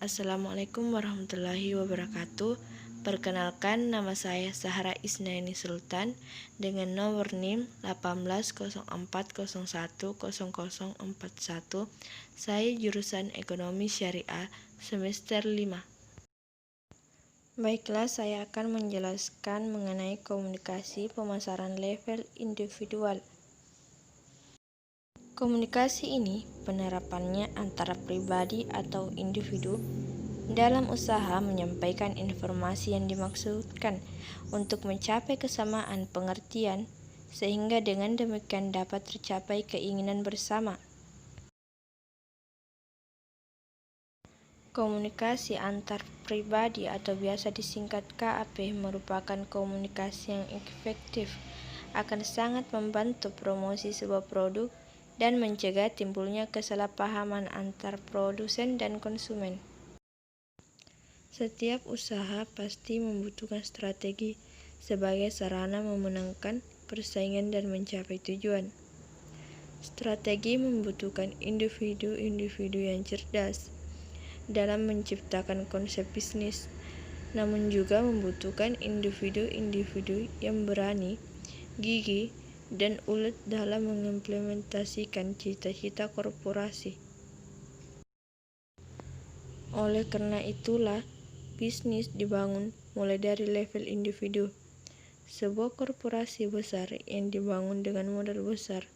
Assalamualaikum warahmatullahi wabarakatuh. Perkenalkan, nama saya Sahara Isnaini Sultan dengan nomor NIM 1804010041. Saya jurusan Ekonomi Syariah semester 5. Baiklah, saya akan menjelaskan mengenai komunikasi pemasaran level individual. Komunikasi ini penerapannya antara pribadi atau individu dalam usaha menyampaikan informasi yang dimaksudkan untuk mencapai kesamaan pengertian, sehingga dengan demikian dapat tercapai keinginan bersama. Komunikasi antar pribadi atau biasa disingkat KAP merupakan komunikasi yang efektif, akan sangat membantu promosi sebuah produk dan mencegah timbulnya kesalahpahaman antar produsen dan konsumen. Setiap usaha pasti membutuhkan strategi sebagai sarana memenangkan persaingan dan mencapai tujuan. Strategi membutuhkan individu-individu yang cerdas dalam menciptakan konsep bisnis, namun juga membutuhkan individu-individu yang berani, gigih, dan ulet dalam mengimplementasikan cita-cita korporasi. Oleh karena itulah, bisnis dibangun mulai dari level individu. Sebuah korporasi besar yang dibangun dengan modal besar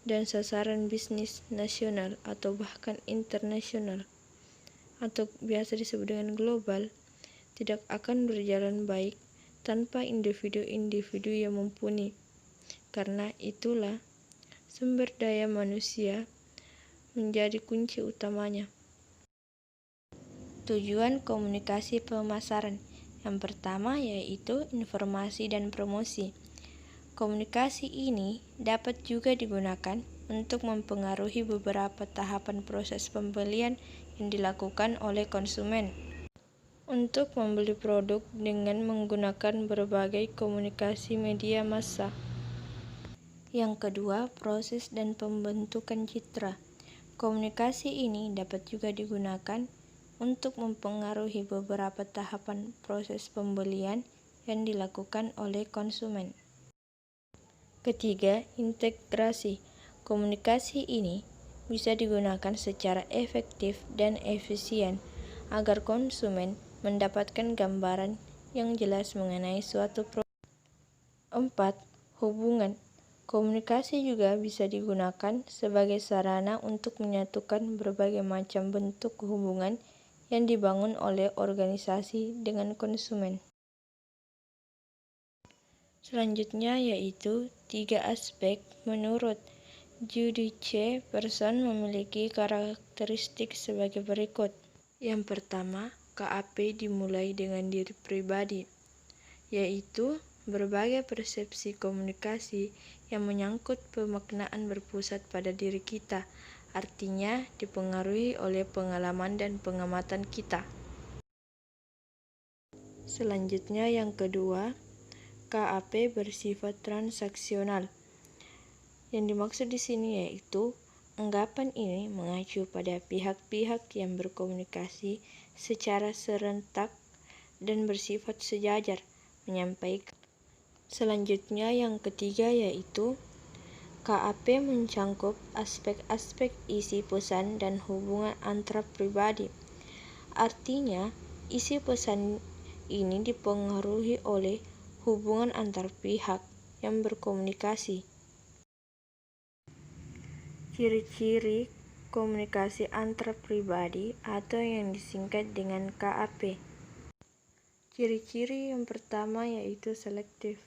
dan sasaran bisnis nasional atau bahkan internasional, atau biasa disebut dengan global, tidak akan berjalan baik tanpa individu-individu yang mumpuni. Karena itulah, sumber daya manusia menjadi kunci utamanya. Tujuan komunikasi pemasaran yang pertama yaitu informasi dan promosi. Komunikasi ini dapat juga digunakan untuk mempengaruhi beberapa tahapan proses pembelian yang dilakukan oleh konsumen untuk membeli produk dengan menggunakan berbagai komunikasi media massa. Yang kedua, proses dan pembentukan citra. Komunikasi ini dapat juga digunakan untuk mempengaruhi beberapa tahapan proses pembelian yang dilakukan oleh konsumen. Ketiga, integrasi. Komunikasi ini bisa digunakan secara efektif dan efisien agar konsumen mendapatkan gambaran yang jelas mengenai suatu produk. 4. Hubungan. Komunikasi juga bisa digunakan sebagai sarana untuk menyatukan berbagai macam bentuk hubungan yang dibangun oleh organisasi dengan konsumen. Selanjutnya yaitu 3 aspek menurut Judice Person memiliki karakteristik sebagai berikut. Yang pertama, KAP dimulai dengan diri pribadi, yaitu berbagai persepsi komunikasi yang menyangkut pemaknaan berpusat pada diri kita, artinya dipengaruhi oleh pengalaman dan pengamatan kita. Selanjutnya yang kedua, KAP bersifat transaksional. Yang dimaksud di sini yaitu anggapan ini mengacu pada pihak-pihak yang berkomunikasi secara serentak dan bersifat sejajar menyampaikan. Selanjutnya yang ketiga yaitu KAP mencangkup aspek-aspek isi pesan dan hubungan antar pribadi. Artinya, isi pesan ini dipengaruhi oleh hubungan antar pihak yang berkomunikasi. Ciri-ciri komunikasi antar pribadi atau yang disingkat dengan KAP. Ciri-ciri yang pertama yaitu selektif.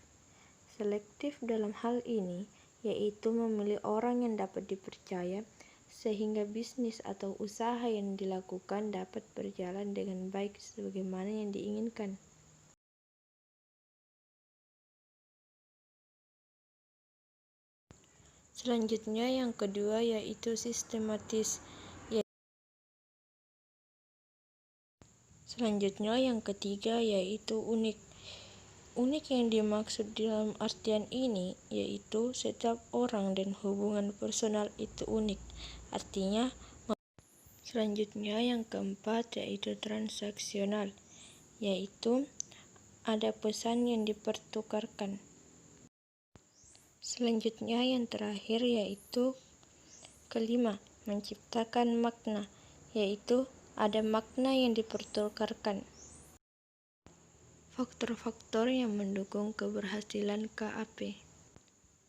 Selektif dalam hal ini yaitu memilih orang yang dapat dipercaya sehingga bisnis atau usaha yang dilakukan dapat berjalan dengan baik sebagaimana yang diinginkan. Selanjutnya yang kedua yaitu sistematis. Selanjutnya yang ketiga yaitu unik. Unik yang dimaksud dalam artian ini yaitu setiap orang dan hubungan personal itu unik. Artinya Selanjutnya yang keempat yaitu transaksional, yaitu ada pesan yang dipertukarkan. Selanjutnya yang terakhir yaitu kelima, menciptakan makna, yaitu ada makna yang dipertukarkan. Faktor-faktor yang mendukung keberhasilan KAP.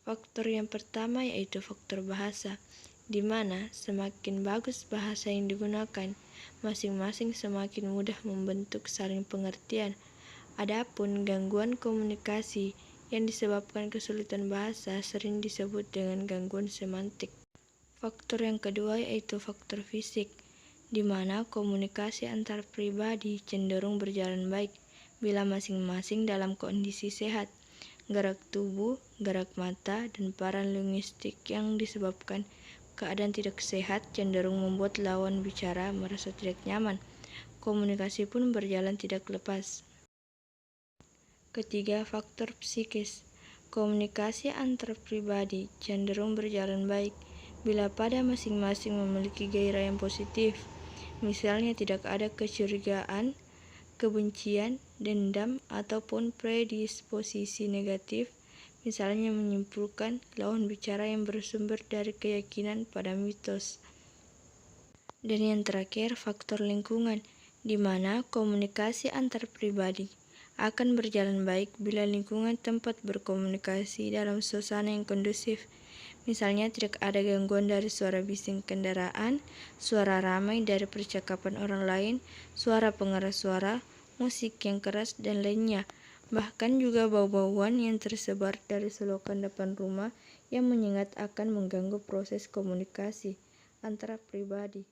Faktor yang pertama yaitu faktor bahasa, di mana semakin bagus bahasa yang digunakan, masing-masing semakin mudah membentuk saling pengertian. Adapun gangguan komunikasi yang disebabkan kesulitan bahasa sering disebut dengan gangguan semantik. Faktor yang kedua yaitu faktor fisik, di mana komunikasi antar pribadi cenderung berjalan baik bila masing-masing dalam kondisi sehat. Gerak tubuh, gerak mata, dan peran linguistik yang disebabkan keadaan tidak sehat cenderung membuat lawan bicara merasa tidak nyaman. Komunikasi pun berjalan tidak lepas. Ketiga, faktor psikis. Komunikasi antar pribadi cenderung berjalan baik bila pada masing-masing memiliki gairah yang positif. Misalnya tidak ada kecurigaan, kebencian, dendam, ataupun predisposisi negatif, misalnya menyimpulkan lawan bicara yang bersumber dari keyakinan pada mitos. Dan yang terakhir, faktor lingkungan, di mana komunikasi antar pribadi akan berjalan baik bila lingkungan tempat berkomunikasi dalam suasana yang kondusif. Misalnya tidak ada gangguan dari suara bising kendaraan, suara ramai dari percakapan orang lain, suara pengeras suara, musik yang keras, dan lainnya. Bahkan juga bau-bauan yang tersebar dari selokan depan rumah yang menyengat akan mengganggu proses komunikasi antara pribadi.